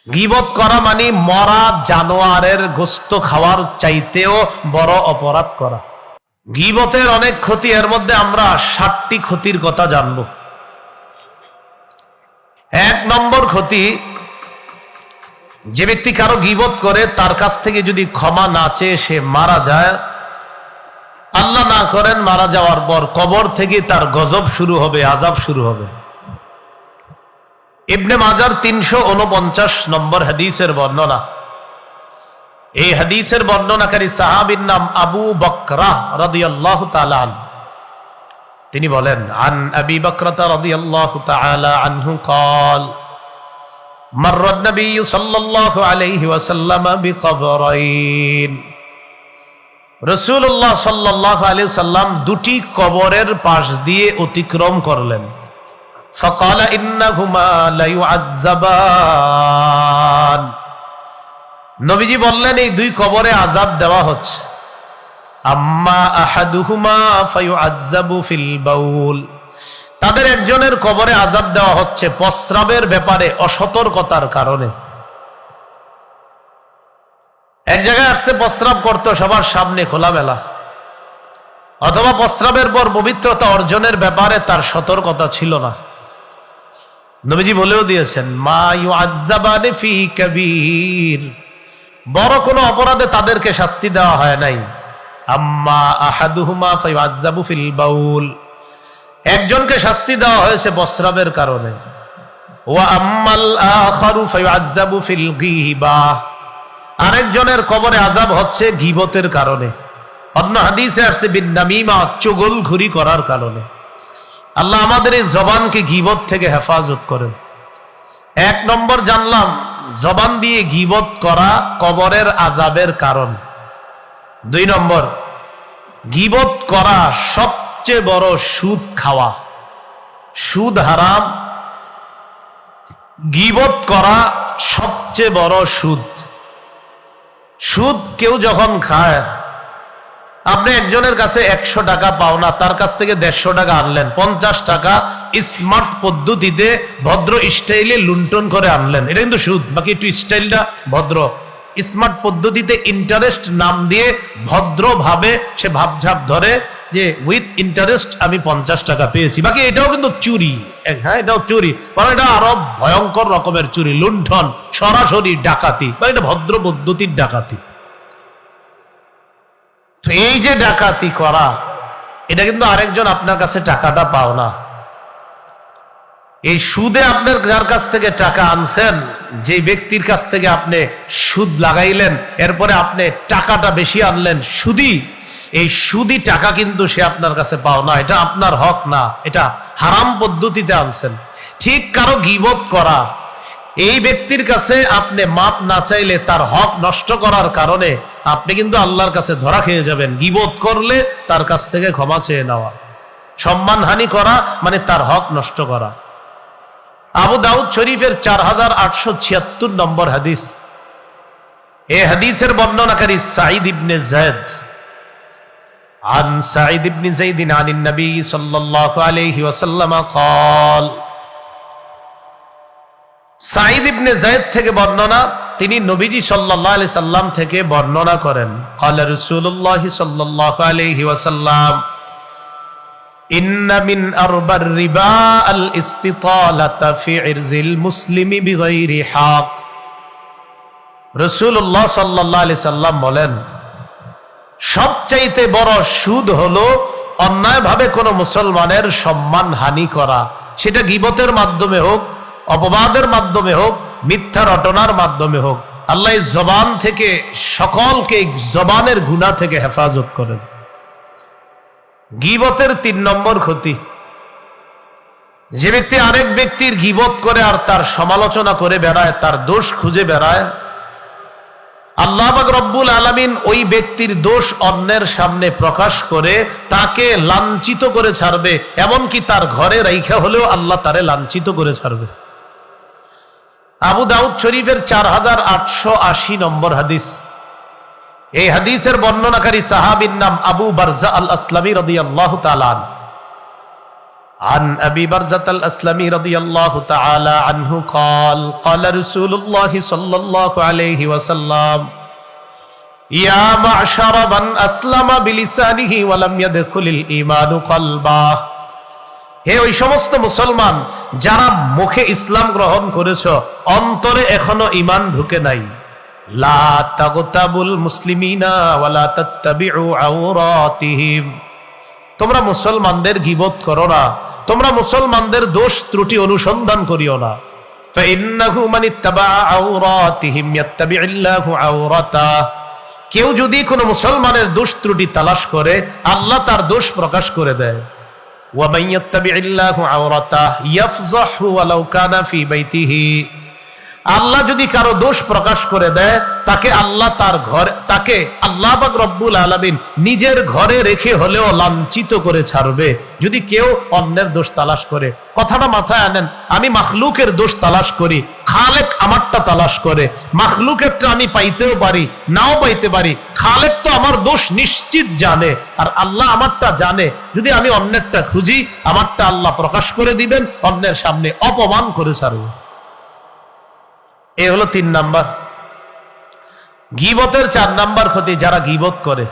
গীবত করা মানে মরা জানোয়ারের গোশত খাওয়ার চাইতেও বড় অপরাধ করা। গীবতের অনেক ক্ষতি, এর মধ্যে আমরা 7টি ক্ষতির কথা জানব। 1 নম্বর ক্ষতি, যে ব্যক্তি কারো গীবত করে তার কাছ থেকে যদি ক্ষমা না চেয়ে সে মারা যায়, আল্লাহ না করেন মারা যাওয়ার পর কবর থেকে তার গজব শুরু হবে, আযাব শুরু হবে। ইবনে মাজার 349 নম্বর হাদিসের বর্ণনা। এই হাদিসের বর্ণনাকারী সাহাবীর নাম আবু বকরা রাদিয়াল্লাহু তাআলা আনহু। তিনি বলেন, আন আবি বকরা রাদিয়াল্লাহু তাআলা আনহু قال مر النبي صلى الله عليه وسلم بقبرين। রাসূলুল্লাহ সাল্লাল্লাহু আলাইহি ওয়াসাল্লাম দুটি কবরের পাশ দিয়ে অতিক্রম করলেন। فقال انهما لا يعذبان। নবীজি বললেন, এই দুই কবরে আযাব দেওয়া হচ্ছে। আম্মা আহাদুহুমা ফায়ুআযাবু ফিল বাউল। তাদের একজনের কবরে আযাব দেওয়া হচ্ছে প্রস্রাবের ব্যাপারে অসতর্কতার কারণে। এক জায়গায় আসছে প্রস্রাব করতে সবার সামনে খোলামেলা, অথবা প্রস্রাবের পর পবিত্রতা অর্জনের ব্যাপারে তার সতর্কতা ছিল না। নবীজি বলেও দিয়েছেন, মা ইউআযাবানি ফি কাবীর। বড় কোনো অপরাধে তাদেরকে শাস্তি দেওয়া হয় নাই। আম্মা আহাদুহুমা ফায়ুআযাবু ফিল বাউল। একজনকে শাস্তি দেওয়া হয়েছে প্রস্রাবের কারণে। ওয়া আম্মাল আখারু ফায়ুআযাবু ফিল গীবাহ। আরেকজনের কবরে আযাব হচ্ছে গীবতের কারণে। অন্য হাদিসে আসছে বিন নামিমা, চুগলখুরি করার কারণে। আল্লাহ আমাদের এই জবানকে গীবত থেকে হেফাজত করেন। 1 নম্বর জানলাম, জবান দিয়ে গীবত করা কবরের আযাবের কারণ। 2 নম্বর, গীবত করা সবচেয়ে বড় সুদ খাওয়া। সুদ হারাম, গীবত করা সবচেয়ে বড় সুদ। সুদ কেউ যখন খায়, আপনি একজনের কাছে 100 টাকা পাওনা, তার কাছ থেকে 150 টাকা আনলেন, 50 টাকা স্মার্ট পদ্ধতিতে ভদ্র স্টাইলে লুণ্ঠন করে আনলেন, এটা কিন্তু সুদ। বাকি একটু স্টাইলটা ভদ্র, স্মার্ট পদ্ধতিতে ইন্টারেস্ট নাম দিয়ে ভদ্রভাবে সে ভাবঝাপ ধরে যে উইথ ইন্টারেস্ট আমি 50 টাকা পেয়েছি। বাকি এটাও কিন্তু চুরি। হ্যাঁ, এটাও চুরি, কারণ এটা আরো ভয়ঙ্কর রকমের চুরি, লুণ্ঠন, সরাসরি ডাকাতি, বা এটা ভদ্র পদ্ধতির ডাকাতি। তো এই যে ডাকাতি করা, এটা কিন্তু আরেকজন আপনার কাছে টাকাটা পাও না। এই সুদে আপনার যার কাছ থেকে টাকা আনছেন, যে ব্যক্তির কাছ থেকে আপনি সুদ লাগাইলেন, এরপরে আপনি টাকাটা বেশি আনলেন সুদি, এই সুদি টাকা কিন্তু সে আপনার কাছে পাও না, এটা আপনার হক না, এটা হারাম পদ্ধতিতে আনছেন। ঠিক কারো গীবত করা, এই ব্যক্তির কাছে আপনি মাপ না চাইলে তার হক নষ্ট করার কারণে আপনি কিন্তু আল্লাহর কাছে ধরা খেয়ে যাবেন। গীবত করলে তার কাছ থেকে ক্ষমা চেয়ে নেওয়া, সম্মানহানি করা মানে তার হক নষ্ট করা। আবু দাউদ শরীফের 4876 নম্বর হাদিস। এই হাদিসের বর্ণনাকারী সাঈদ ইবনে যায়েদ। عن سعيد بن زيد عن النبي صلى الله عليه وسلم قال। সাঈদ ইবনে যায়েদ থেকে বর্ণনা, তিনি নবীজি সাল্লাল্লাহু আলাইহি সাল্লাম থেকে বর্ণনা করেন, قال رسول الله صلى الله عليه وسلم إن من أربى الربا الاستطالة في عرض المسلم بغير حق। রাসূলুল্লাহ সাল্লাল্লাহু আলাইহি সাল্লাম বলেন, সবচাইতে বড় সুদ হলো অন্যায়ভাবে কোনো মুসলমানের সম্মান হানি করা, সেটা গীবতের মাধ্যমে হোক, অপবাদের মাধ্যমে হোক, মিথ্যা রটনার মাধ্যমে হোক। আল্লাহ জবান থেকে সকলকে জবানের গুনাহ থেকে হেফাজত করেন। গীবতের 3 নম্বর ক্ষতি, যে ব্যক্তি আরেক ব্যক্তির গীবত করে আর তার সমালোচনা করে বেড়ায়, তার দোষ খুঁজে বেড়ায়, আল্লাহ পাক রব্বুল আলামিন ওই ব্যক্তির দোষ অন্যের সামনে প্রকাশ করে তাকে লাঞ্ছিত করে ছাড়বে, এমনকি তার ঘরে রাইখা হলেও আল্লাহ তারে লাঞ্ছিত করে ছাড়বে। আবু দাউদ শরীফের 4880 নম্বর হাদিস। এই হাদিসের বর্ণনাকারী সাহাবীর নাম আবু বারজা আল আসলামী রাদিয়াল্লাহু তাআলা আনহু। عن أبي برزة الأسلمي رضي الله تعالى عنه قال قال رسول الله صلى الله عليه وسلم يا معشر من أسلم بلسانه ولم يدخل الإيمان قلبه হে ওই সমস্ত মুসলমান যারা মুখে ইসলাম গ্রহণ করেছো অন্তরে এখনো ঈমান ঢুকে নাই লা তাগতাবুল মুসলিমিনা ওয়ালা তাত্তাবিউ আওরাতিহিম তোমরা মুসলমানদের গীবত করো না, তোমরা মুসলমানদের দোষ ত্রুটি অনুসন্ধান করিও না। ফাইন্নাহু মান ইত্তাবা আওরাতিহিম ইয়াত্তাবিউল্লাহু আওরাতাহ কেউ যদি কোনো মুসলমানের দোষ ত্রুটি তালাশ করে আল্লাহ তার দোষ প্রকাশ করে দেয়। ওয়া মান ইয়াত্তাবিউল্লাহু আওরাতাহ ইয়াফযাহু ওয়ালাউ কানা ফি বাইতিহি আল্লাহ যদি কারো দোষ প্রকাশ করে দেয় তাকে আল্লাহ তার ঘর তাকে আল্লাহ পাক রব্বুল আলামিন নিজের ঘরে রেখে হলেও লাঞ্ছিত করে ছাড়বে যদি কেউ অন্যের দোষ তালাশ করে। কথাটা মাথায় আনেন, আমি মাখলুকের দোষ তালাশ করি, খালেক আমারটা তালাশ করে। মাখলুকেরটা আমি পাইতেও পারি নাও পাইতে পারি, খালেক তো আমার দোষ নিশ্চিত জানে আর আল্লাহ আমারটা জানে। যদি আমি অন্যেরটা খুঁজি আমারটা আল্লাহ প্রকাশ করে দিবেন, অন্যের সামনে অপমান করে ছাড়ব। এ হলো 3 নাম্বার। গীবতের 4 নাম্বার ক্ষতি, যারা গীবত করে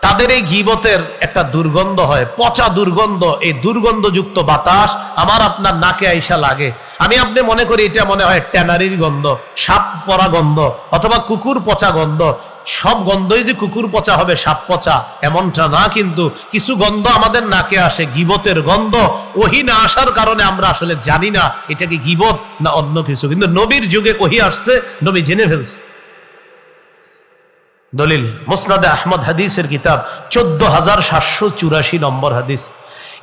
তাদের এই গীবতের একটা দুর্গন্ধ হয়, পচা দুর্গন্ধ। এই দুর্গন্ধযুক্ত বাতাস আমার আপনার নাকে আইসা লাগে, আমি আপনি মনে করি এটা মনে হয় ট্যানারির গন্ধ, সাপ পরা গন্ধ অথবা কুকুর পচা গন্ধ। সব গন্ধই যে কুকুর পচা হবে, সাপ পচা এমনটা না, কিন্তু কিছু গন্ধ আমাদের নাকে আসে, গীবতের গন্ধ। ওহী না আসার কারণে আমরা আসলে জানি না এটা কি গীবত না অন্য কিছু, কিন্তু নবীর যুগে ওহী আসছে, নবী জেনে ফেলছে। দলিল মুসনাদে আহমদ হাদিসের কিতাব 14784 নম্বর হাদিস।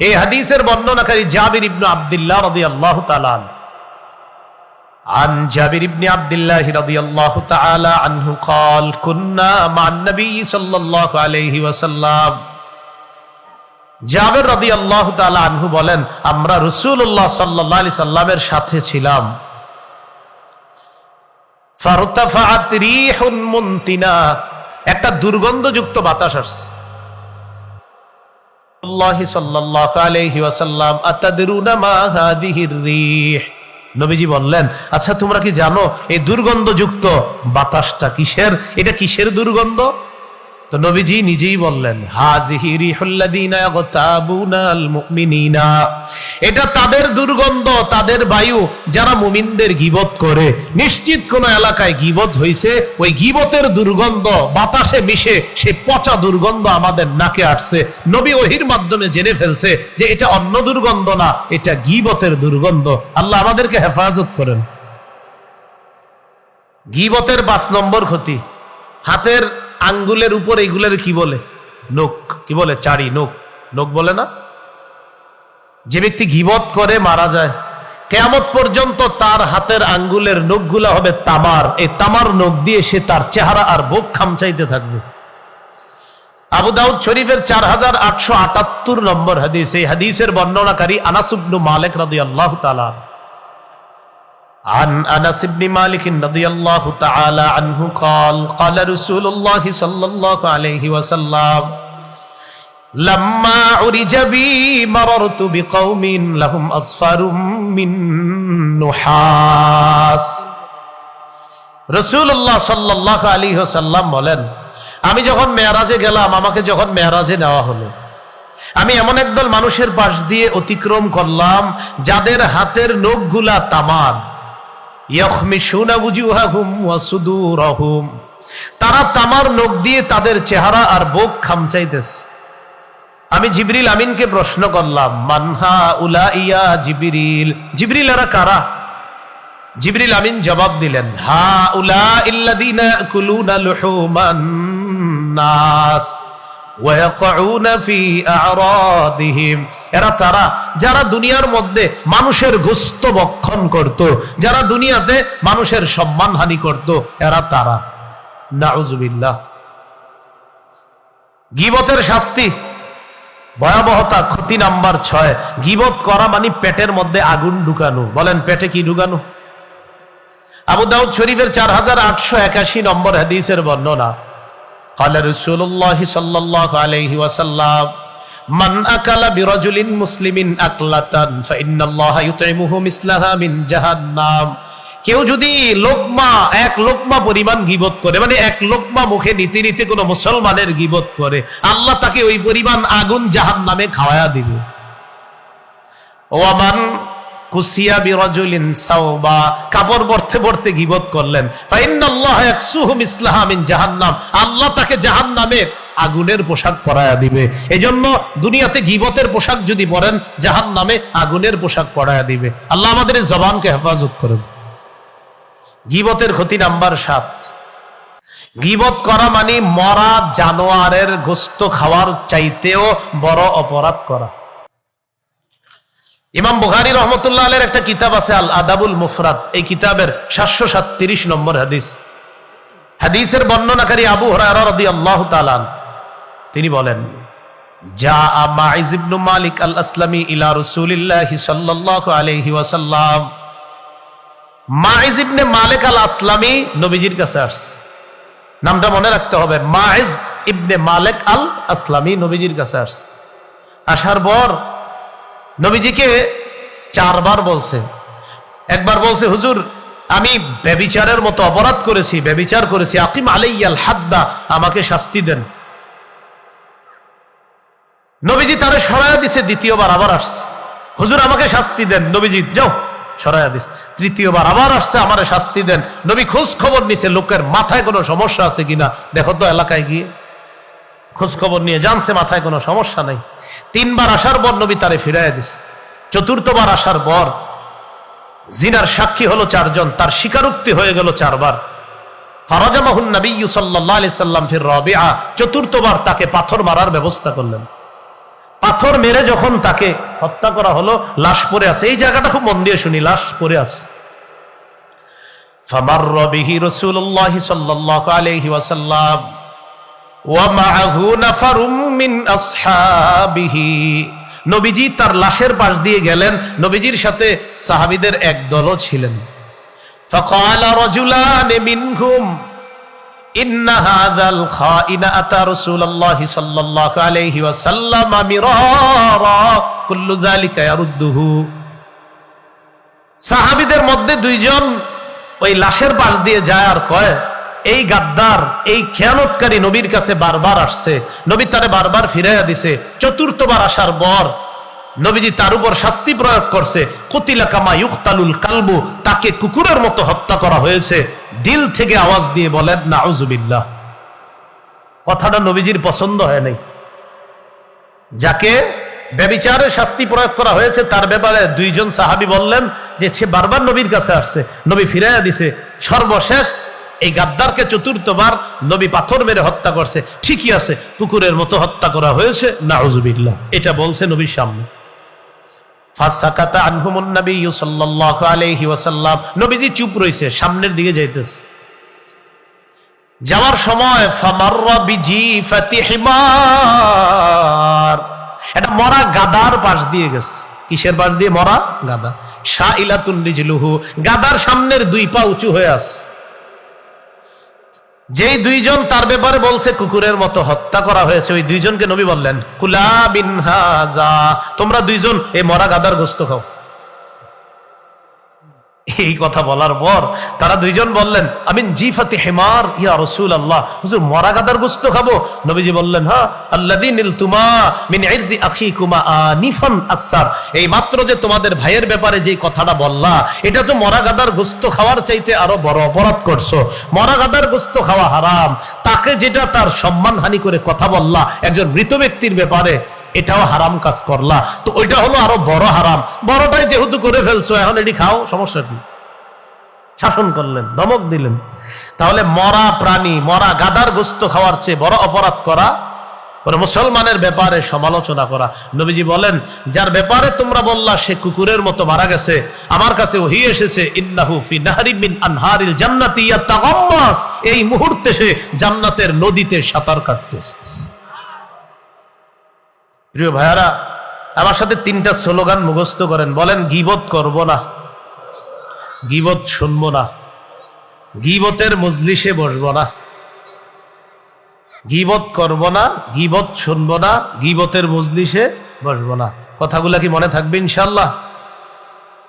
এই হাদিসের বর্ণনাকারী জাবির ইবনে আব্দুল্লাহ রাদিয়াল্লাহু তাআলা عن جابر بن عبد الله رضي الله تعالى عنه قال كنا مع النبي صلى الله عليه وسلم জাবের রাদিয়াল্লাহু তাআলা আনহু বলেন আমরা রাসূলুল্লাহ সাল্লাল্লাহু আলাইহি সাল্লামের সাথে ছিলাম। ফারতাফাআত রিহুন মুনতিনা একটা দুর্গন্ধযুক্ত বাতাস আসছে। আল্লাহ সাল্লাল্লাহু আলাইহি ওয়াসাল্লাম আতাদরুনা মা হাদিহির রিহ নবীজি বললেন আচ্ছা তোমরা কি জানো এই দুর্গন্ধযুক্ত বাতাসটা কিসের, এটা কিসের দুর্গন্ধ? তো নবীজি নিজেই বললেন হাযিহি রিহুল্লাযিনা ইয়াগতাবুনাল মুমিনিনা এটা তাদের দুর্গন্ধ, তাদের বায়ু যারা মুমিনদের গীবত করে। নিশ্চিত কোন এলাকায় গীবত হইছে, ওই গীবতের দুর্গন্ধ বাতাসে মিশে সে পচা দুর্গন্ধ আমাদের নাকে আসছে। নবী ওহীর মাধ্যমে জেনে ফেলছে যে এটা অন্য দুর্গন্ধ না, এটা গীবতের দুর্গন্ধ। আল্লাহ আমাদেরকে হেফাজত করেন। গীবতের 5 নম্বর ক্ষতি, হাতের আঙ্গুলের উপর এইগুলোর কি বলে, নখ, কি বলে, চারি নখ, নখ বলে না? যে ব্যক্তি গীবত করে মারা যায়, কিয়ামত পর্যন্ত তার হাতের আঙ্গুলের নখগুলা হবে তামার। এই তামার নখ দিয়ে সে তার চেহারা আর বুক খামচাইতে থাকবে। আবু দাউদ শরীফের 4878 নম্বর হাদিস। এই হাদিসের বর্ণনাকারী আনাস ইবনে মালিক রাদিয়াল্লাহু তাআলা عن أنس بن مالك رضي الله تعالى عنه قال قال رسول الله صلى الله عليه وسلم لما عرج بي مررت بقوم لهم أصفار من نحاس রাসূলুল্লাহ সাল্লাল্লাহু আলাইহি ওয়াসাল্লাম বলেন আমি যখন মেরাজে গেলাম, আমাকে যখন মেরাজে নেওয়া হলো, আমি এমন একদল মানুষের পাশ দিয়ে অতিক্রম করলাম যাদের হাতের নখগুলা তামার। ইয়াখমিশুনা ওয়াজুহাহুম ওয়া সুদুরহুম তারা তামার নখ দিয়ে তাদের চেহারা আর বুক খামচাইতেছে। আমি জিবরিল আমিনকে প্রশ্ন করলাম মানহা উলাইয়া জিবরিল, জিবরিল এরা কারা? জিবরিল আমিন জবাব দিলেন হা উলাইল্লাযিনা ইয়াকুলুনা লুহুমান নাস ওয়া ইয়াকুউনা ফি আ'রাদিহিম এরা তারা যারা দুনিয়ার মধ্যে মানুষের গোশত ভক্ষণ করত, যারা দুনিয়াতে মানুষের সম্মানহানি করত, এরা তারা। নাউযুবিল্লাহ। গীবতের শাস্তি ভয়াবহতা, ক্ষতি নাম্বার 6, গীবত করা মানে পেটের মধ্যে আগুন ঢুকানো। বলেন পেটে কি ঢুকানো? আবু দাউদ শরীফের 4881 নম্বর হাদিসের বর্ণনা قال رسول الله صلى الله عليه وسلم মান আকালা বিরাজুলিন মুসলিমিন আকলাতান ফাইন্নাল্লাহা ইউতইমুহু মিসলাহা মিন জাহান্নাম। কেউ যদি এক লোকমা পরিমাণ গীবত করে, মানে এক লোকমা মুখে নিতে নিতে কোনো মুসলমানের গীবত করে, আল্লাহ তাকে ওই পরিমাণ আগুন জাহান্নামে খাওয়ায়া দিবে। ওয়ামান কুসিয়া বিরাজুলিন সাওবা, কাপড় পরতে পরতে গীবত করলেন, ফাইন্নাল্লাহা ইয়াকসুহু মিসলাহা মিন জাহান্নাম, আল্লাহ তাকে জাহান্নামের আগুনের পোশাক পরায়া দিবে। এজন্য দুনিয়াতে গীবতের পোশাক যদি পরেন, জাহান্নামে আগুনের পোশাক পরায়া দিবে। আল্লাহ আমাদের এই জবানকে হেফাজত করেন। গীবতের ক্ষতি নাম্বার 7, গীবত করা মানে মরা জানোয়ারের গোশত খাওয়ার চাইতেও বড় অপরাধ করা। ইমাম বুখারী রহমতুল্লাহ আলাইহির একটা কিতাব আছে আল আদাবুল মুফরাদ, এই কিতাবের 737 নম্বর হাদিস। হাদিসের বর্ণনাকারী আবু হুরায়রা রাদিয়াল্লাহু তাআলা তিনি বলেন, জাআ মাইজ ইবনে মালিক আল আসলামী ইলা রাসূলিল্লাহি সাল্লাল্লাহু আলাইহি ওয়াসাল্লাম। মাইজ ইবনে মালিক আল আসলামী নবীজির কাছে আসছে। নামটা মনে রাখতে হবে, মাইজ ইবনে মালিক আল আসলামী নবীজির কাছে আসছে। আসার পর নবীজিকে 4 বার বলছে। একবার বলছে, হুজুর আমি ব্যভিচারের মতো অপরাধ করেছি, ব্যভিচার করেছি, আকিম আলাইয়াল হাদ্দা, আমাকে শাস্তি দেন। নবীজি তারে সরায়া দিছে। দ্বিতীয়বার আবার আসছে, হুজুর আমাকে শাস্তি দেন। নবীজি যাও সরায়া দিছে। তৃতীয়বার আবার আসছে, আমারে শাস্তি দেন। নবী খোঁজ খবর নিছে লোকের মাথায় কোনো সমস্যা আছে কিনা, দেখো তো এলাকায় গিয়ে খোঁজ খবর নিয়ে জানছে মাথায় কোনো সমস্যা নাই। 3 বার আসার পর নবী তারে ফিরাইয়া দিছে। 4বার আসার পর জিনার সাক্ষী হলো 4 জন, তার স্বীকারোক্তি হয়ে গেল 4 বার। ফারাজামাহুন নবী সাল্লাল্লাহু আলাইহি সাল্লাম ফির রাবিআ, 4বার তাকে পাথর মারার ব্যবস্থা করলেন। পাথর মেরে যখন তাকে হত্যা করা হলো, লাশ পড়ে আছে। এই জায়গাটা খুব মন দিয়ে শুনি, লাশ পড়ে আছে। ফামাররা বিহি রাসূলুল্লাহ সাল্লাল্লাহু আলাইহি ওয়াসাল্লাম ওয়া মাআহু নাফারুম মিন আসহাবিহি। নবীজি তার লাশের পাশ দিয়ে গেলেন, নবীজির সাথে সাহাবীদের এক দলও ছিলেন। ফাকালা রাজুলান মিনহুম ইন্না হাযাল খাইনা আতা রাসূলুল্লাহ সাল্লাল্লাহু আলাইহি ওয়াসাল্লাম মিরারা কুল্লু যালিকা ইয়ারুদ্দুহু। সাহাবীদের মধ্যে 2 জন ওই লাশের পাশ দিয়ে যায় আর কয়, এই গাদ্দার, এই খেয়ানতকারী নবীর কাছে বারবার আসছে, নবী তারে বারবার ফিরাইয়া দিছে। 4বার আসার পর নবীজি তার উপর শাস্তি প্রয়োগ করছে। কুতিলা কামা ইউকতালুল কালবু, তাকে কুকুরের মতো হত্যা করা হয়েছে। দিল থেকে আওয়াজ দিয়ে বলেন নাউজুবিল্লাহ। কথাটা নবীজির পছন্দ হয় নাই। যাকে ব্যভিচারের শাস্তি প্রয়োগ করা হয়েছে তার ব্যাপারে 2 জন সাহাবী বললেন যে সে বারবার নবীর কাছে আসছে, নবী ফিরাইয়া দিছে। সর্বশেষ এই গাদ্দারকে 4বার নবী পাথর মেরে হত্যা করছে। ঠিকই আছে, কুকুরের মতো হত্যা করা হয়েছে, নাউজুবিল্লাহ, এটা বলছে নবীর সামনে। ফাসাকাতা আনহুমুন নবী সাল্লাল্লাহু আলাইহি ওয়াসাল্লাম, নবীজি চুপ রইছে, সামনের দিকে যাইতেছে। যাওয়ার সময় ফামাররা বিজিফাতি হিমার, এটা মরা গাদার পাশ দিয়ে গেছে। কিসের পাশ দিয়ে? মরা গাদা। শাইলাতুন রিজলুহু, গাদার সামনের 2 পা উঁচু হয়ে আছে। যেই 2 জন তার ব্যাপারে বলছে কুকুরের মতো হত্যা করা হয়েছে, ওই 2 জনকে নবী বললেন, কুলা বিন হাজা, তোমরা 2 জন এই মরা গাদার গোশত খাও। এই কথা বলার পর তারা 2 জন বললেন, আমিন জিফাতি হিমার ইয়া রাসূলুল্লাহ, হুজুর মরা গাদার গোশত খাবো? নবীজি বললেন, হ্যাঁ, আল্লাযী নিলতুমা মিন ইরজি আখিকুমা আনিফান আকসার, এই মাত্র যে তোমাদের ভাইয়ের ব্যাপারে যে কথাটা বললা, এটা তো মরা গাদার গোশত খাওয়ার চাইতে আরো বড় অপরাধ করছো। মরা গাদার গোশত খাওয়া হারাম, তাকে যেটা তার সম্মানহানি করে কথা বললা একজন মৃত ব্যক্তির ব্যাপারে, এটাও হারাম কাজ করলা, তো ওইটা হলো আরো বড় হারাম। বড়টাই যেহেতু করে ফেলছো, এখন এটি খাও, সমস্যা কি? শাসন করলেন, ধমক দিলেন। তাহলে মরা প্রাণী, মরা গাদার গোশত খাওয়ার চেয়ে বড় অপরাধ করা কোন মুসলমানের ব্যাপারে সমালোচনা করা। নবীজি বলেন, যার ব্যাপারে তোমরা বললা সে কুকুরের মতো মারা গেছে, আমার কাছে ওহী এসেছে, ইন্নাহু ফি নাহরিন মিন আনহারিল জান্নাতি ইয়াতাগাম্মাস, এই মুহূর্তে সে জান্নাতের নদীতে সাঁতার কাটতেছে। প্রিয় ভাইয়ারা, আমার সাথে 3টা স্লোগান মুখস্থ করেন। বলেন, গীবত করব না, গীবত শুনবো না, গীবতের মজলিসে বসবো না, গীবত করব না, গীবত শুনবো না, গীবতের মজলিসে বসবো না। কথাগুলা কি মনে থাকবে ইনশাআল্লাহ?